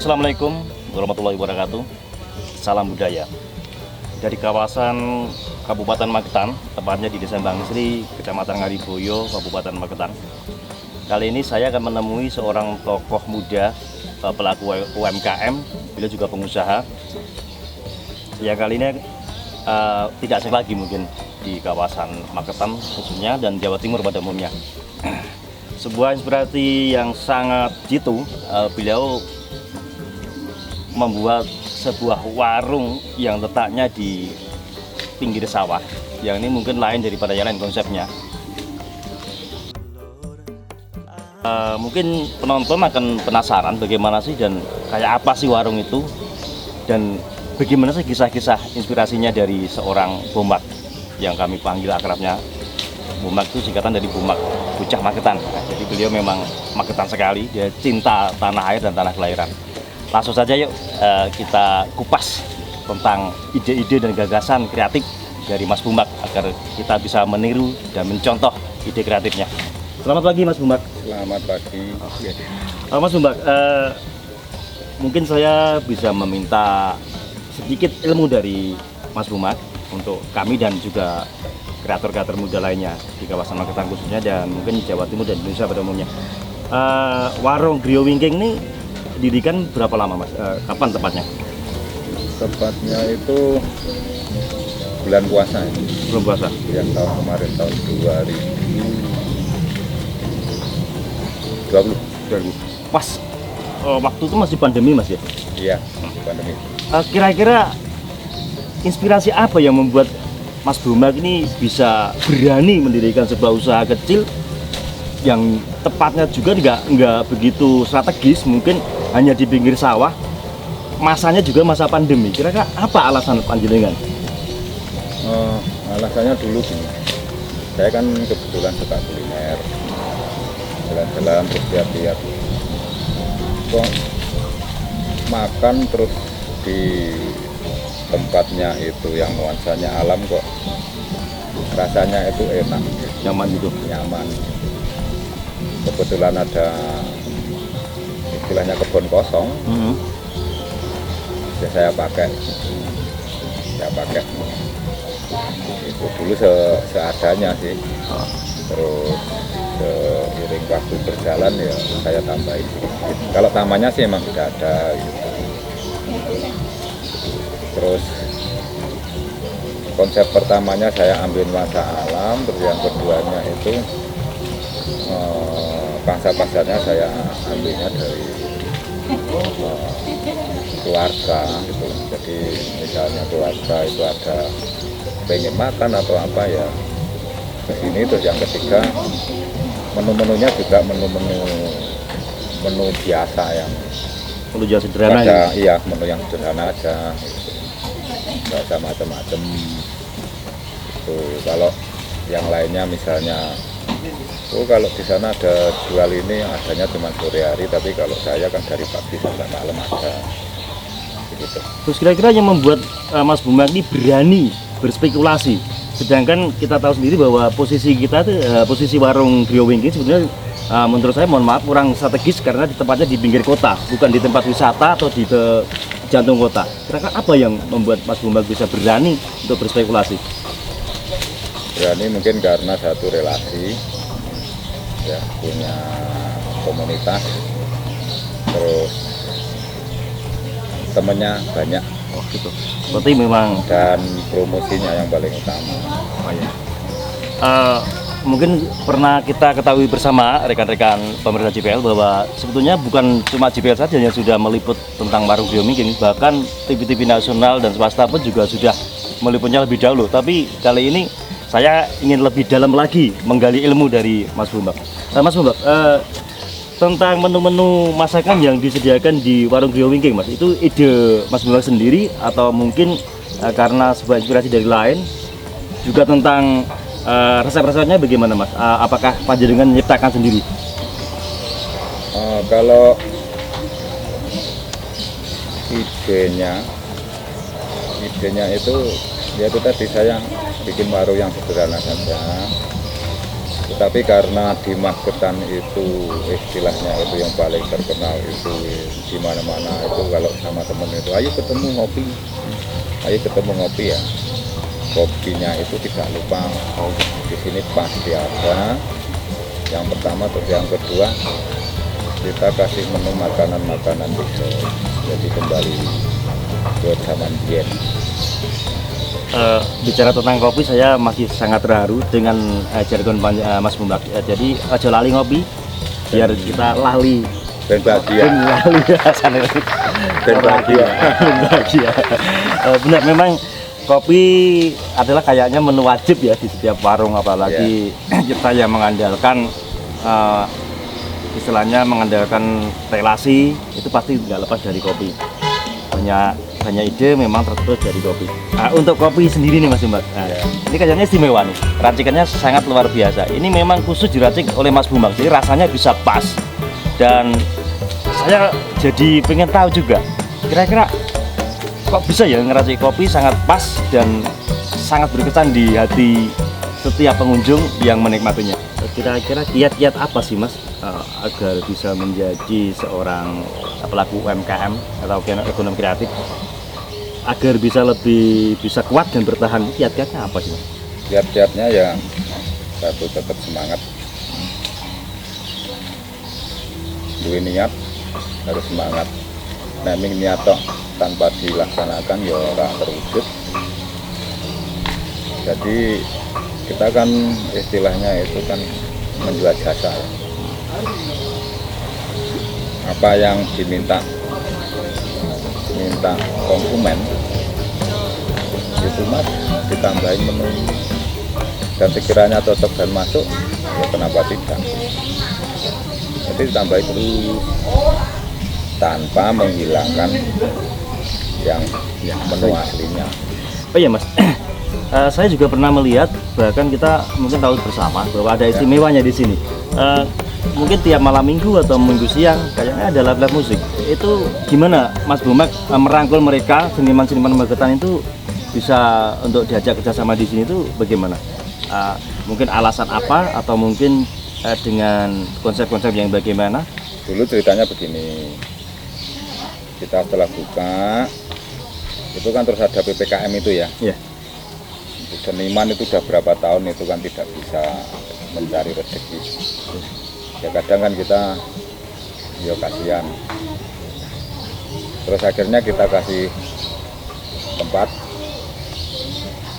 Assalamualaikum warahmatullahi wabarakatuh. Salam budaya. Dari kawasan Kabupaten Magetan, tepatnya di Desa Bangsri, Kecamatan Ngariboyo, Kabupaten Magetan. Kali ini saya akan menemui seorang tokoh muda, pelaku UMKM, beliau juga pengusaha. Ya, kali ini tidak asing lagi mungkin di kawasan Magetan khususnya dan Jawa Timur pada umumnya. Sebuah inspirasi yang sangat jitu, beliau membuat sebuah warung yang letaknya di pinggir sawah. Yang ini mungkin lain daripada yang lain konsepnya. Mungkin penonton akan penasaran bagaimana sih dan kayak apa sih warung itu, dan bagaimana sih kisah-kisah inspirasinya dari seorang Bomak yang kami panggil akrabnya Bomak, itu singkatan dari Bomak Bocah Magetan. Jadi beliau memang Magetan sekali, dia cinta tanah air dan tanah kelahiran. Langsung saja yuk kita kupas tentang ide-ide dan gagasan kreatif dari Mas Bomak agar kita bisa meniru dan mencontoh ide kreatifnya. Selamat pagi Mas Bomak. Selamat pagi. Mas Bomak, mungkin saya bisa meminta sedikit ilmu dari Mas Bomak untuk kami dan juga kreator-kreator muda lainnya di kawasan Magetan khususnya dan mungkin Jawa Timur dan Indonesia pada umumnya. Warung Griyo Wingking ini didirikan berapa lama Mas? Kapan tepatnya? Tepatnya itu bulan puasa. Belum puasa? Yang tahun kemarin, tahun 2020. Pas waktu itu masih pandemi Mas ya? Iya, pandemi. Kira-kira inspirasi apa yang membuat Mas Bomak ini bisa berani mendirikan sebuah usaha kecil yang tepatnya juga nggak begitu strategis, mungkin hanya di pinggir sawah, masanya juga masa pandemi. Kira-kira apa alasan panjenengan? Alasannya dulu gini, saya kan kebetulan suka kuliner, jalan-jalan terus lihat-lihat, kok makan terus di tempatnya itu yang nuansanya alam kok rasanya itu enak, Nyaman gitu? nyaman. Kebetulan ada istilahnya kebun kosong, ya saya pakai itu dulu seadanya sih. Terus seiring waktu berjalan ya saya tambahin sedikit. Kalau tamannya sih emang tidak ada gitu. Terus konsep pertamanya saya ambil nuansa alam, terus yang keduanya itu pangsa-pasarnya saya ambilnya dari keluarga gitu. Jadi misalnya keluarga itu ada pengen makan atau apa ya kesini. Terus yang ketiga menu-menunya juga menu biasa yang Perlu jauh sederhana ada, ya? iya menu yang sederhana aja gitu. Nggak ada macam-macam itu. Kalau yang lainnya misalnya kalau di sana ada jual ini, adanya cuma sore hari, tapi kalau saya kan dari pagi sampai malam ada begitu. Terus kira-kira yang membuat Mas Bomak ini berani berspekulasi, sedangkan kita tahu sendiri bahwa posisi kita tuh posisi warung Griyo Wingking sebenarnya menurut saya, mohon maaf, kurang strategis karena di tempatnya di pinggir kota, bukan di tempat wisata atau di jantung kota. Kira-kira apa yang membuat Mas Bomak bisa berani untuk berspekulasi? Berani mungkin karena satu relasi, ya punya komunitas, terus temennya banyak. Oh gitu. Berarti memang Dan promosinya yang paling utama. Mungkin pernah kita ketahui bersama rekan-rekan pemirsa JPL bahwa sebetulnya bukan cuma JPL saja yang sudah meliput tentang warung Griyo Wingking, bahkan TV-TV nasional dan swasta pun juga sudah meliputnya lebih dahulu. Tapi kali ini saya ingin lebih dalam lagi menggali ilmu dari Mas Bomak. Mas Bomak, tentang menu-menu masakan yang disediakan di warung Griyo Wingking, Mas, itu ide Mas Bomak sendiri atau mungkin karena sebuah inspirasi dari lain? Juga tentang resep-resepnya bagaimana Mas? Apakah panjenengan menciptakan sendiri? Kalau idenya itu ya itu tadi saya bikin warung yang sederhana saja, Tetapi karena di Magetan itu istilahnya itu yang paling terkenal itu di mana-mana itu kalau sama temen itu ayo ketemu ngopi, ayo ketemu ngopi ya. Kopinya itu tidak lupa di sini pasti ada. Yang pertama terus yang kedua kita kasih menu makanan-makanan gitu. Jadi kembali ke zaman biyen. Bicara tentang kopi, saya masih sangat terharu dengan jargon Mas Bumak. Jadi aja lali ngopi, biar kita lali. Dan bahagia. Lali Dan bahagia. Bahagia. Benar, memang kopi adalah kayaknya menu wajib ya di setiap warung, apalagi kita yang mengandalkan istilahnya mengandalkan relasi, itu pasti nggak lepas dari kopi. Banyak ide memang tertulis dari kopi. Untuk kopi sendiri nih Mas Bumak, ini kayaknya istimewa nih, racikannya sangat luar biasa. Ini memang khusus diracik oleh Mas Bumak, jadi rasanya bisa pas. Dan saya jadi pengen tahu juga, kira-kira kok bisa ya ngeracik kopi sangat pas dan sangat berkesan di hati setiap pengunjung yang menikmatinya. Kira-kira kiat-kiat apa sih Mas agar bisa menjadi seorang pelaku UMKM atau ekonomi kreatif agar bisa kuat dan bertahan? Kiat-kiatnya apa sih Mas? Kiat-kiatnya ya satu, tetap semangat, duwe niat, harus semangat. Naming niat toh tanpa dilaksanakan ya ora terwujud. Jadi kita kan istilahnya itu kan menjual jasa. Apa yang diminta konsumen itu Mas ditambahin menu, dan sekiranya cocok dan masuk ya kenapa tidak. Jadi ditambahin terus tanpa menghilangkan yang menu aslinya. Oh iya Mas, saya juga pernah melihat, bahkan kita mungkin tahu bersama bahwa ada istimewanya di sini. Mungkin tiap malam minggu atau minggu siang kayaknya ada live musik. Itu gimana Mas Bumak merangkul mereka seniman-seniman Magetan itu bisa untuk diajak kerjasama di sini itu bagaimana? Mungkin alasan apa atau mungkin dengan konsep-konsep yang bagaimana? Dulu ceritanya begini, kita setelah buka itu kan terus ada PPKM itu ya. Yeah. Seniman itu udah berapa tahun itu kan tidak bisa mencari rezeki. Ya kadang kan kita ya kasihan. Terus akhirnya kita kasih tempat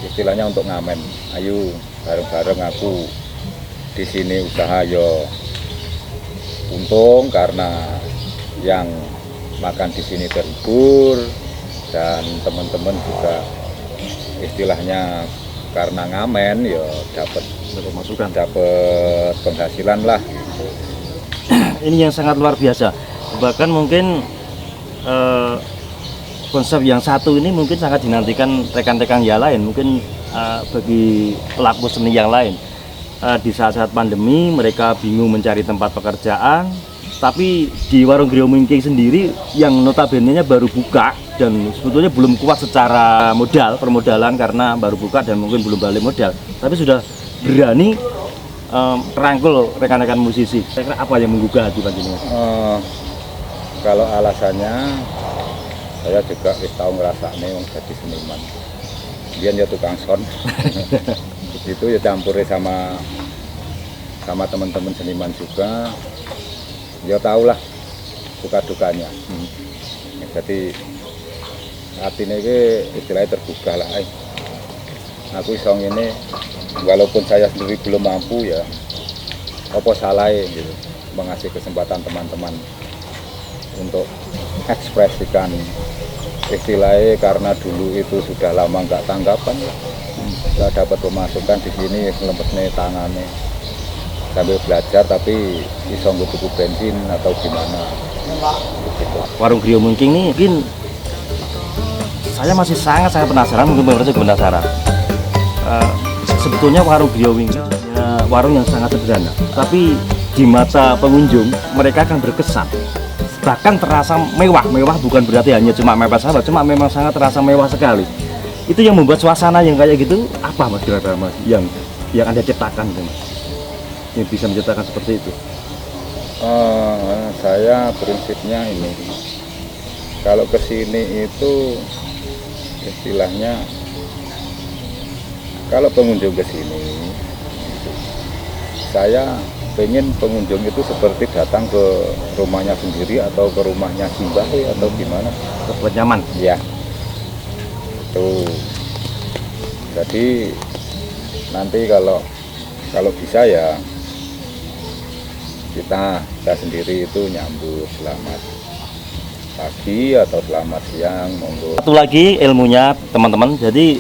istilahnya untuk ngamen. Ayo bareng-bareng aku di sini usaha yo untung karena yang makan di sini terhibur dan teman-teman juga istilahnya karena ngamen ya dapat masukan, dapat penghasilan lah. Ini yang sangat luar biasa. Bahkan mungkin konsep yang satu ini mungkin sangat dinantikan rekan-rekan yang lain, mungkin bagi pelaku seni yang lain. Di saat-saat pandemi mereka bingung mencari tempat pekerjaan, tapi di warung Griyo Mingking sendiri yang notabene-nya baru buka dan sebetulnya belum kuat secara permodalan karena baru buka dan mungkin belum balik modal, tapi sudah berani merangkul rekan-rekan musisi. Kira-kira apa yang menggugah hati panjenengan? Kalau alasannya saya juga tahu ngerasane wong jadi seniman. Dia ya tukang son. Itu ya campurnya sama teman-teman seniman juga. Ya tahulah suka dukanya. Jadi hatinya ini istilahnya terbuka lah. Aku isong ini walaupun saya sendiri belum mampu ya apa salah gitu mengasih kesempatan teman-teman untuk ekspresikan istilahnya, karena dulu itu sudah lama nggak tanggapan lah, nggak dapat pemasukan di sini lempetnya tangannya sambil belajar tapi isong tuku bensin atau gimana gitu. Warung Griyo Mingking ini mungkin saya masih sangat penasaran, mungkin pemirsa juga penasaran. Sebetulnya warung Griyo Mingking warung yang sangat sederhana, tapi di mata pengunjung mereka akan berkesan, bahkan terasa mewah. Bukan berarti hanya cuma mewah saja, cuma memang sangat terasa mewah sekali. Itu yang membuat suasana yang kayak gitu apa Mas, kira-kira Mas, yang Anda ciptakan gitu Mas? yang bisa menciptakan seperti itu? Saya prinsipnya ini, kalau ke sini itu istilahnya, kalau pengunjung ke sini, saya pengen pengunjung itu seperti datang ke rumahnya sendiri atau ke rumahnya Simbah atau gimana. Buat nyaman. Ya, itu. Jadi nanti kalau bisa ya kita sendiri itu nyambut selamat pagi atau selamat siang, monggo. Satu lagi ilmunya teman-teman, jadi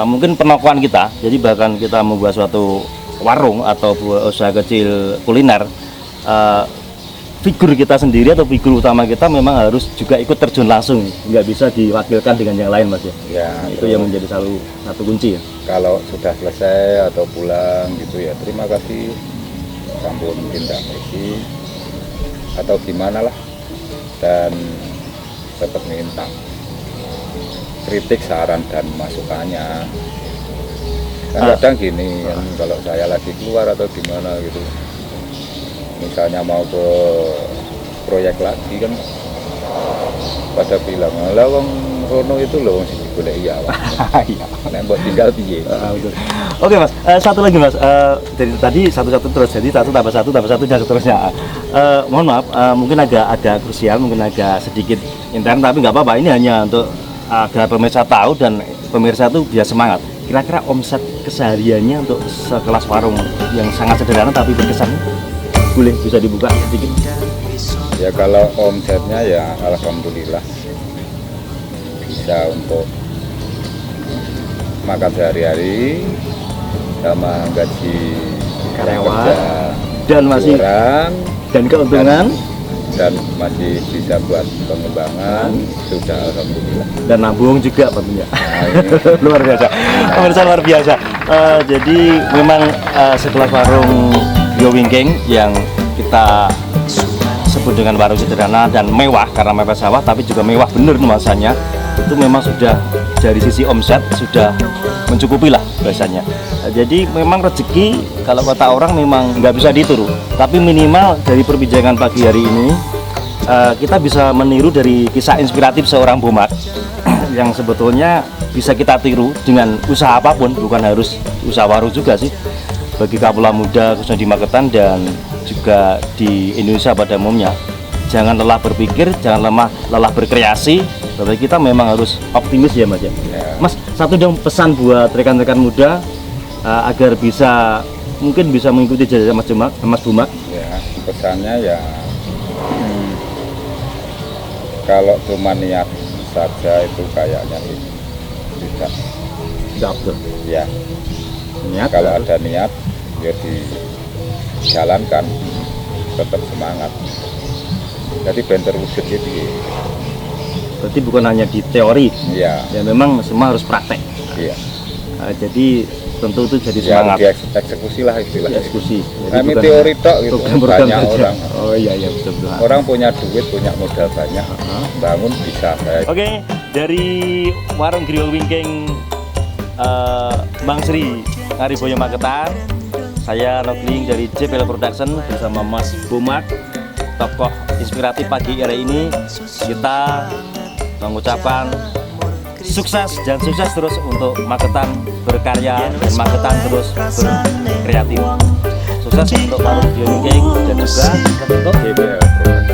mungkin penokwan kita, jadi bahkan kita membuat suatu warung atau usaha kecil kuliner, figur kita sendiri atau figur utama kita memang harus juga ikut terjun langsung, nggak bisa diwakilkan dengan yang lain, Mas ya. Ya, Itu yang menjadi satu kunci ya. Kalau sudah selesai atau pulang gitu ya, terima kasih, sampun tindak mriki atau gimana lah, dan tetap minta kritik, saran dan masukannya. Kadang gini kan, kalau saya lagi keluar atau gimana gitu, misalnya mau ke proyek lagi kan, pada bilang, lah wong rono itu loh wong sing golek iya. Iya. Nek mbok tinggal piye? Betul. Oke Mas, satu lagi Mas, dari tadi satu-satu terus, jadi satu tambah satu dan seterusnya. Mohon maaf, mungkin agak krusial, mungkin agak sedikit intern, tapi nggak apa-apa. Ini hanya untuk agar pemirsa tahu dan pemirsa itu biar semangat. Kira-kira omset kesehariannya untuk sekelas warung yang sangat sederhana tapi berkesan, boleh bisa dibuka sedikit? Ya kalau omsetnya ya alhamdulillah bisa untuk makan sehari-hari sama gaji Karyawan kerja dan masih orang dan keuntungan dan masih bisa buat pengembangan, sudah alhamdulillah. dan nabung juga tentunya. Nah, ini Luar biasa, pemirsa luar biasa. Jadi memang sekelas warung Griyo Wingking yang kita sebut dengan warung sederhana dan mewah karena mepet sawah, tapi juga mewah bener nuansanya, itu memang sudah dari sisi omset sudah mencukupi lah biasanya. Jadi memang rezeki kalau kata orang memang nggak bisa ditiru, tapi minimal dari perbincangan pagi hari ini kita bisa meniru dari kisah inspiratif seorang Bomak yang sebetulnya bisa kita tiru dengan usaha apapun, bukan harus usaha warung juga sih. Bagi kapula muda khususnya di Magetan dan juga di Indonesia pada umumnya, jangan lelah berpikir, jangan lelah berkreasi. Tapi kita memang harus optimis ya Mas ya. Mas, satu dong pesan buat rekan-rekan muda agar mungkin bisa mengikuti jejak Mas Bomak. ya pesannya ya, kalau cuma niat saja itu kayaknya tidak. Betul. Ya, Niat kalau harus. ada niat ya dijalankan, tetap semangat. Jadi bentar wujud itu. Berarti bukan hanya di teori, Iya, ya memang semua harus praktek. iya. Jadi tentu itu jadi Ya semangat. dieksekusi lah istilahnya. Eksekusi. Kami teori tok gitu, program banyak saja. orang. Oh iya betul. Orang punya duit, punya modal banyak, bangun bisa. Oke, dari warung Griyo Wingking Bang Sri Hariboyo Magetan, saya Nogling dari JPL Production bersama Mas Bomak, tokoh inspiratif pagi hari ini. Kita mengucapkan sukses dan sukses terus untuk Magetan berkarya dan Magetan terus berkreatif. Sukses untuk warung Griyo Wingking dan juga sukses untuk JPL Production.